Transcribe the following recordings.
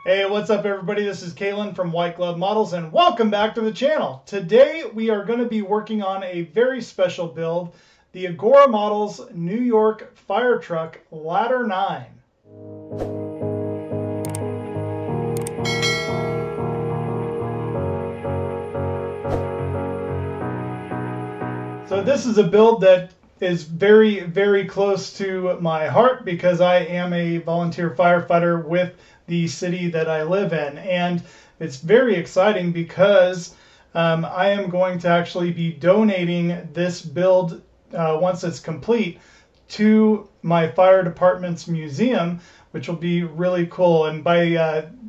Hey, what's up everybody? This is Kalan from White Glove Models and welcome back to the channel. Today we are going to be working on a very special build, the Agora Models New York Fire Truck Ladder 9. So this is a build that is very, very close to my heart because I am a volunteer firefighter with the city that I live in. And it's very exciting because I am going to actually be donating this build once it's complete to my fire department's museum, which will be really cool. And by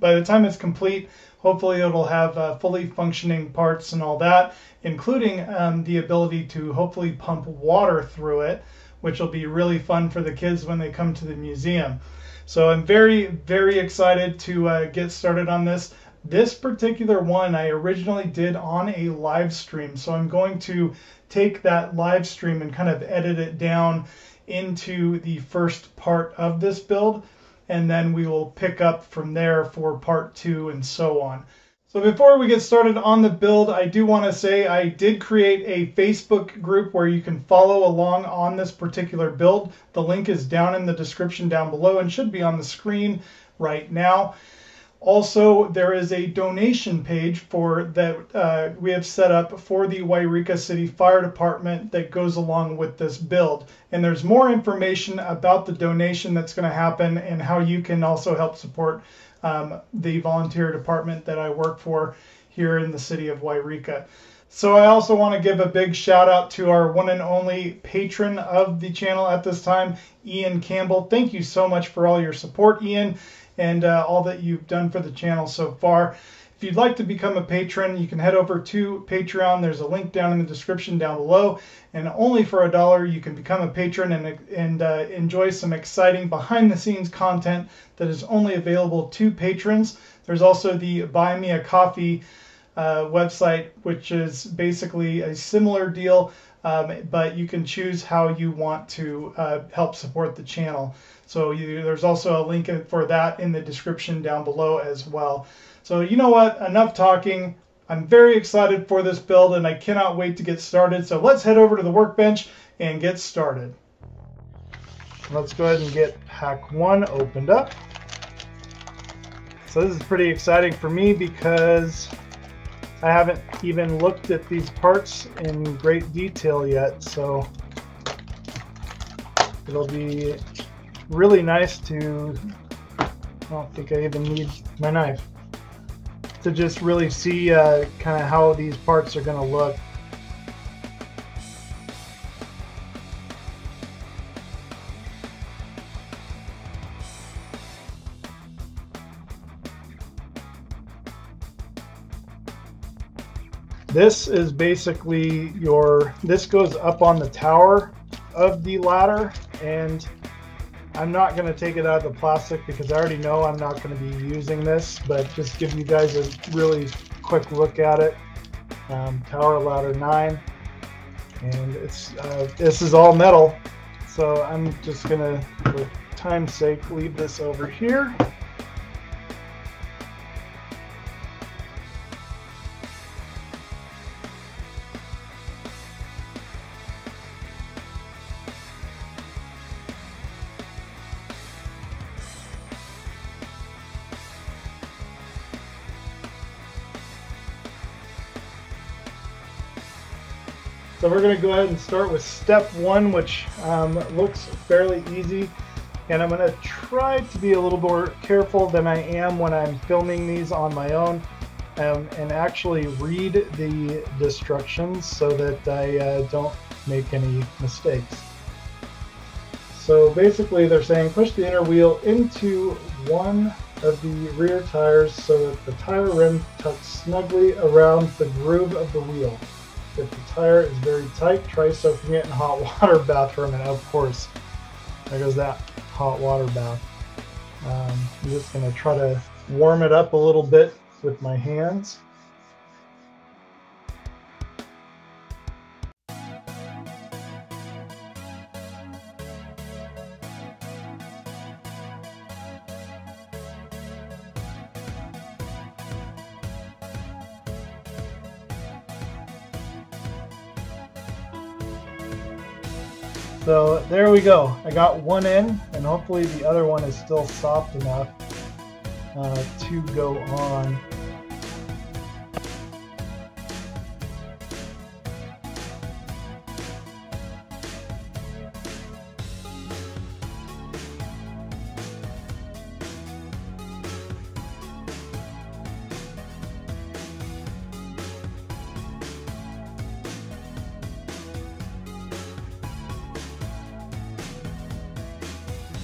the time it's complete, hopefully it'll have fully functioning parts and all that, including the ability to hopefully pump water through it, which will be really fun for the kids when they come to the museum. So I'm very, very excited to get started on this. This particular one I originally did on a live stream. So I'm going to take that live stream and kind of edit it down into the first part of this build. And then we will pick up from there for part 2 and so on. So before we get started on the build, I do want to say I did create a Facebook group where you can follow along on this particular build. The link is down in the description down below and should be on the screen right now. Also, there is a donation page that we have set up for the Yreka City Fire Department that goes along with this build. And there's more information about the donation that's going to happen and how you can also help support the volunteer department that I work for here in the city of Yreka. So I also want to give a big shout out to our one and only patron of the channel at this time, Ian Campbell. Thank you so much for all your support, Ian, and all that you've done for the channel so far. If you'd like to become a patron, you can head over to Patreon. There's a link down in the description down below. And only for $1, you can become a patron and enjoy some exciting behind-the-scenes content that is only available to patrons. There's also the Buy Me a Coffee website, which is basically a similar deal, but you can choose how you want to help support the channel. So there's also a link for that in the description down below as well. So you know what, enough talking. I'm very excited for this build and I cannot wait to get started. So let's head over to the workbench and get started. Let's go ahead and get pack 1 opened up. So this is pretty exciting for me because I haven't even looked at these parts in great detail yet. So it'll be really nice to, I don't think I even need my knife, to just really see kind of how these parts are going to look. This is basically this goes up on the tower of the ladder, and I'm not going to take it out of the plastic because I already know I'm not going to be using this, but just give you guys a really quick look at it. Tower Ladder 9, and this is all metal, so I'm just going to, for time's sake, leave this over here. So we're going to go ahead and start with step 1, which looks fairly easy. And I'm going to try to be a little more careful than I am when I'm filming these on my own, and actually read the instructions so that I don't make any mistakes. So basically they're saying push the inner wheel into one of the rear tires so that the tire rim tucks snugly around the groove of the wheel. If the tire is very tight, try soaking it in hot water bath for a minute. Of course, there goes that hot water bath. I'm just going to try to warm it up a little bit with my hands. So there we go. I got one in, and hopefully the other one is still soft enough to go on.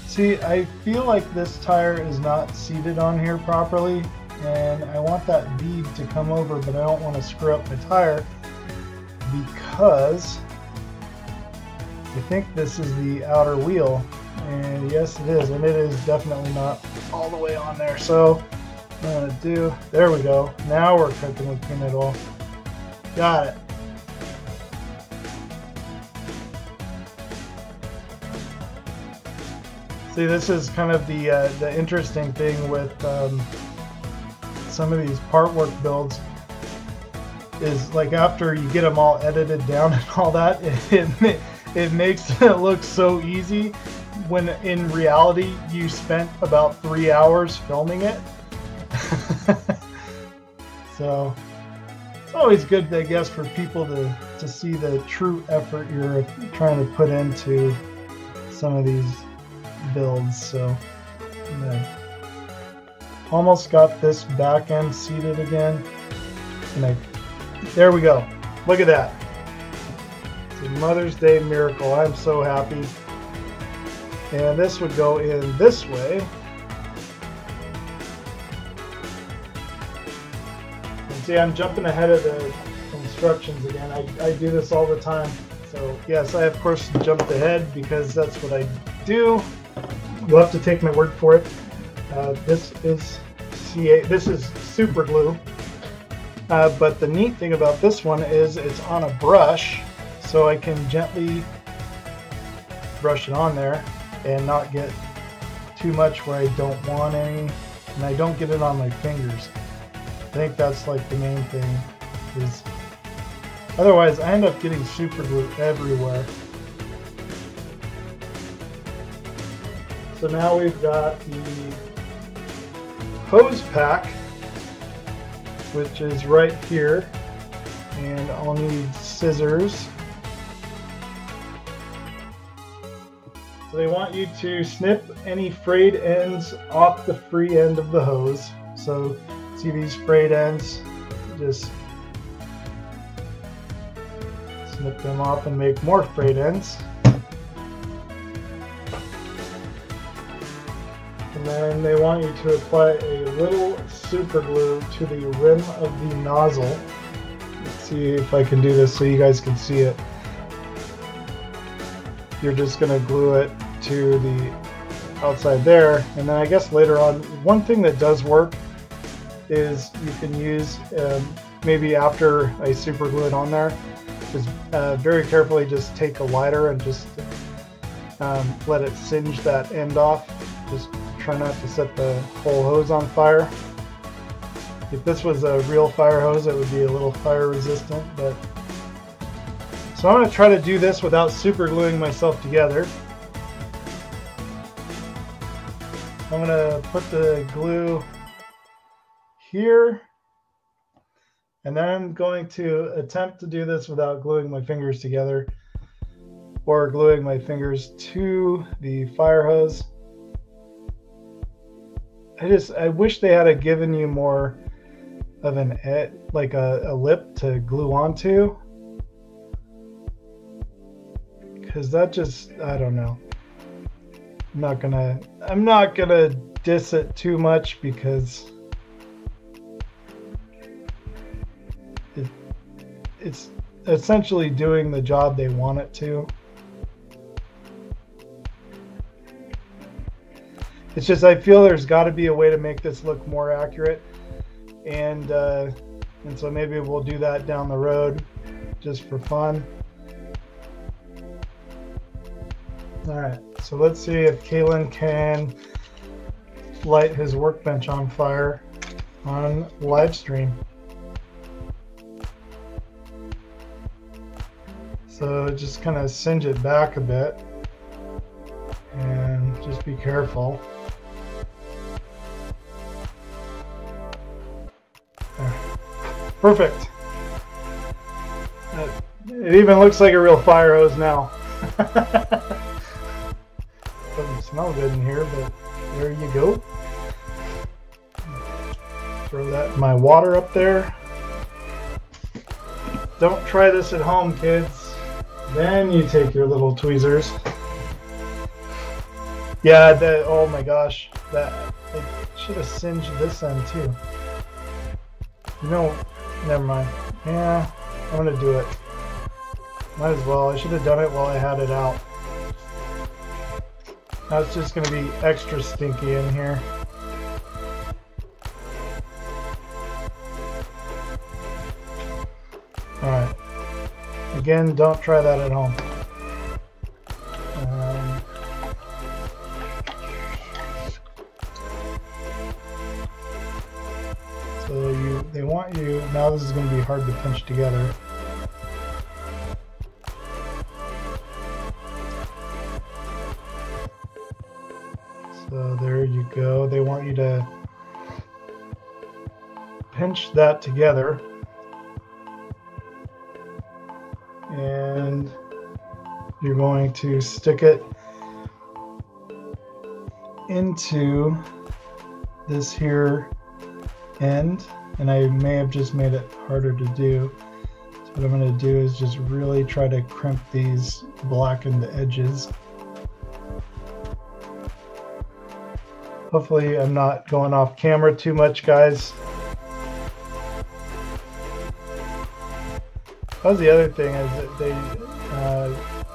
See, I feel like this tire is not seated on here properly, and I want that bead to come over, but I don't want to screw up my tire because I think this is the outer wheel, and yes it is, and it is definitely not all the way on there. So what I'm going to do, there we go, now we're cooking with peanut oil. Got it. See, this is kind of the interesting thing with some of these part work builds is like after you get them all edited down and all that, it makes it look so easy when in reality you spent about 3 hours filming it. So it's always good, I guess, for people to see the true effort you're trying to put into some of these builds. So I almost got this back end seated again, and there we go. Look at that. It's a Mother's Day miracle. I'm so happy. And this would go in this way. And see, I'm jumping ahead of the instructions again. I do this all the time. So yes, I of course jumped ahead because that's what I do. You'll have to take my word for it. This is this is super glue. But the neat thing about this one is it's on a brush, so I can gently brush it on there and not get too much where I don't want any, and I don't get it on my fingers. I think that's like the main thing, is otherwise I end up getting super glue everywhere. So now we've got the hose pack, which is right here, and I'll need scissors. So they want you to snip any frayed ends off the free end of the hose. So see these frayed ends, just snip them off and make more frayed ends. And then they want you to apply a little super glue to the rim of the nozzle. Let's see if I can do this so you guys can see it. You're just going to glue it to the outside there, and then I guess later on, one thing that does work is you can use maybe after I super glue it on there, just very carefully just take a lighter and just let it singe that end off. Just try not to set the whole hose on fire. If this was a real fire hose, it would be a little fire resistant, but so I'm going to try to do this without super gluing myself together. I'm going to put the glue here, and then I'm going to attempt to do this without gluing my fingers together or gluing my fingers to the fire hose. I wish they had given you more of an like a lip to glue onto, because that just, I don't know. I'm not gonna diss it too much because it's essentially doing the job they want it to. It's just, I feel there's got to be a way to make this look more accurate, and so maybe we'll do that down the road just for fun. All right, so let's see if Kalan can light his workbench on fire on live stream. So just kind of singe it back a bit. And just be careful. There. Perfect. It even looks like a real fire hose now. Doesn't smell good in here, but there you go. Throw that my water up there. Don't try this at home, kids. Then you take your little tweezers. Yeah, oh my gosh, I should have singed this end too. You know, never mind. Yeah, I'm gonna do it. Might as well. I should have done it while I had it out. Now it's just gonna be extra stinky in here. Alright. Again, don't try that at home. So they want you, now this is going to be hard to pinch together. So there you go. They want you to pinch that together. And you're going to stick it into this here end, and I may have just made it harder to do. So what I'm going to do is just really try to crimp these blackened edges. Hopefully I'm not going off camera too much, guys. That was the other thing, is that they,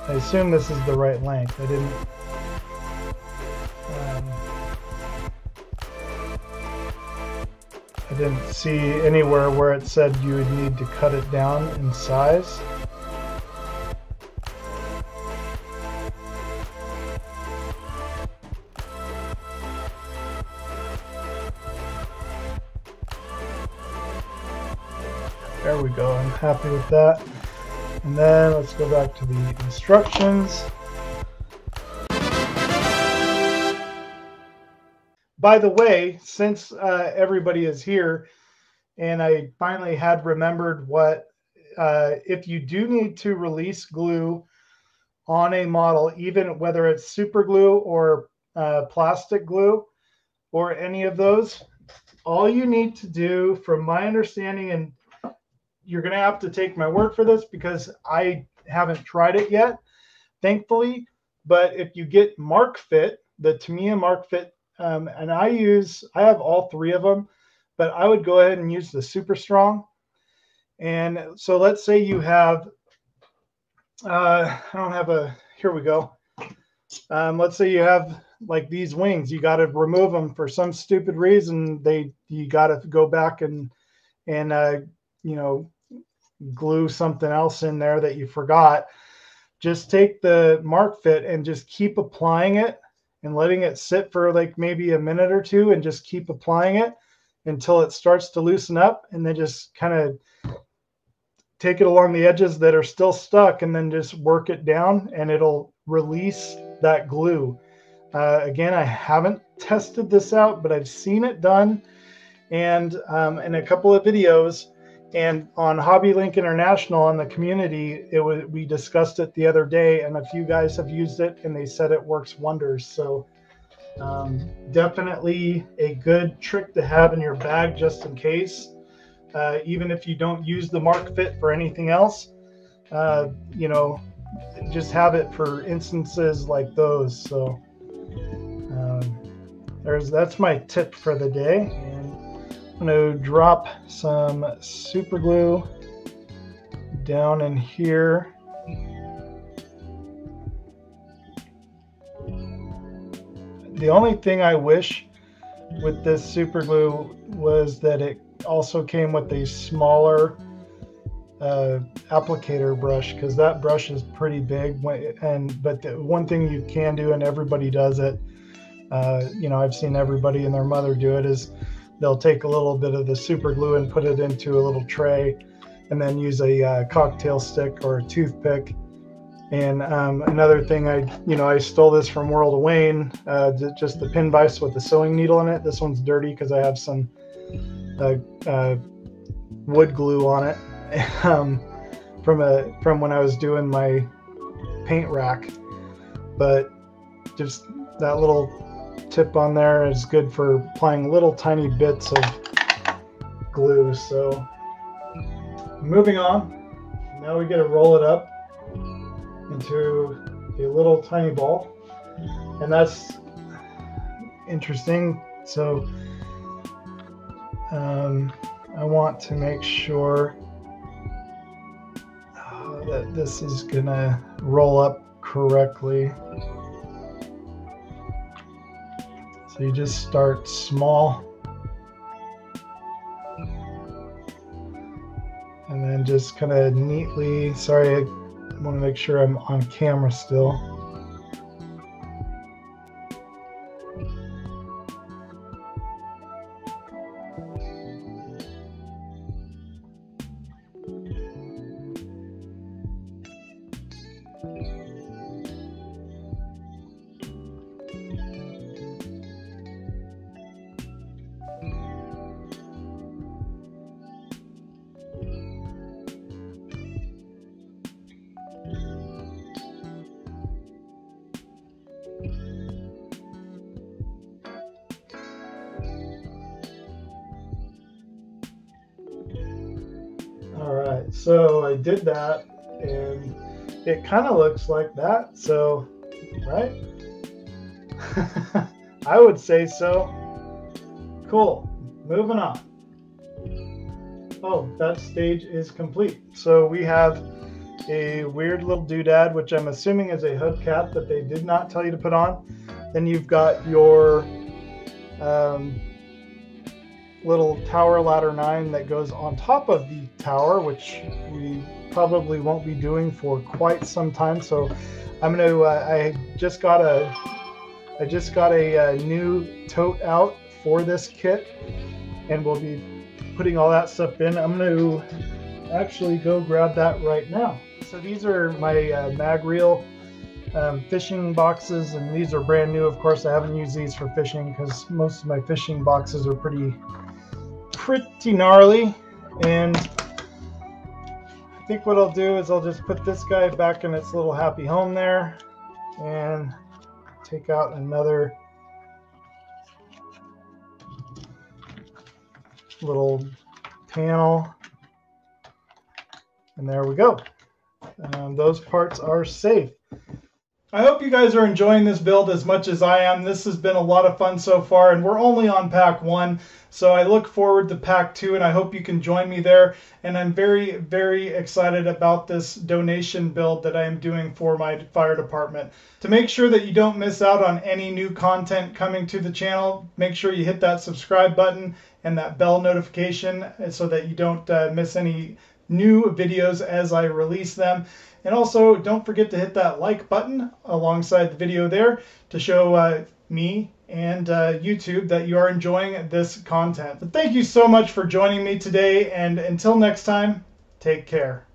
I assume this is the right length. I didn't see anywhere where it said you would need to cut it down in size. There we go, I'm happy with that. And then let's go back to the instructions. By the way, since everybody is here, and I finally had remembered what, if you do need to release glue on a model, even whether it's super glue or plastic glue or any of those, all you need to do, from my understanding, and you're going to have to take my word for this because I haven't tried it yet, thankfully, but if you get Mark Fit, the Tamiya Mark Fit, and I have all three of them, but I would go ahead and use the Super Strong. And so let's say you have, I don't have a, here we go. Let's say you have like these wings, you got to remove them for some stupid reason. You got to go back and you know, glue something else in there that you forgot. Just take the Mark Fit and just keep applying it and letting it sit for like maybe a minute or two, and just keep applying it until it starts to loosen up, and then just kind of take it along the edges that are still stuck, and then just work it down, and it'll release that glue. Again, I haven't tested this out, but I've seen it done, and in a couple of videos, and on HobbyLink International on the community, we discussed it the other day, and a few guys have used it and they said it works wonders. So definitely a good trick to have in your bag just in case. Even if you don't use the Mark Fit for anything else, you know, just have it for instances like those. So that's my tip for the day. I'm going to drop some super glue down in here. The only thing I wish with this super glue was that it also came with a smaller applicator brush, because that brush is pretty big. But the one thing you can do, and everybody does it, you know, I've seen everybody and their mother do it, is they'll take a little bit of the super glue and put it into a little tray, and then use a cocktail stick or a toothpick And another thing, I stole this from World of Wayne, just the pin vise with the sewing needle in it. This one's dirty because I have some wood glue on it from when I was doing my paint rack. But just that little tip on there is good for applying little tiny bits of glue. So moving on, now we get to roll it up into a little tiny ball, and that's interesting. So I want to make sure that this is gonna roll up correctly. So you just start small and then just kind of neatly, sorry, I want to make sure I'm on camera still. Alright, so I did that and it kind of looks like that, so, right? I would say so. Cool, moving on. Oh, that stage is complete. So we have a weird little doodad, which I'm assuming is a hubcap that they did not tell you to put on. Then you've got your little tower ladder 9 that goes on top of the tower, which we probably won't be doing for quite some time. So I'm gonna I just got a new tote out for this kit, and we'll be putting all that stuff in. I'm gonna actually go grab that right now. So these are my mag reel fishing boxes, and these are brand new. Of course, I haven't used these for fishing because most of my fishing boxes are pretty gnarly. And I think what I'll do is I'll just put this guy back in its little happy home there and take out another little panel, and there we go. Those parts are safe. I hope you guys are enjoying this build as much as I am. This has been a lot of fun so far, and we're only on pack 1, so I look forward to pack 2, and I hope you can join me there. And I'm very, very excited about this donation build that I am doing for my fire department. To make sure that you don't miss out on any new content coming to the channel, make sure you hit that subscribe button and that bell notification so that you don't miss any new videos as I release them. And also, don't forget to hit that like button alongside the video there to show me and YouTube that you are enjoying this content. But thank you so much for joining me today, and until next time, take care.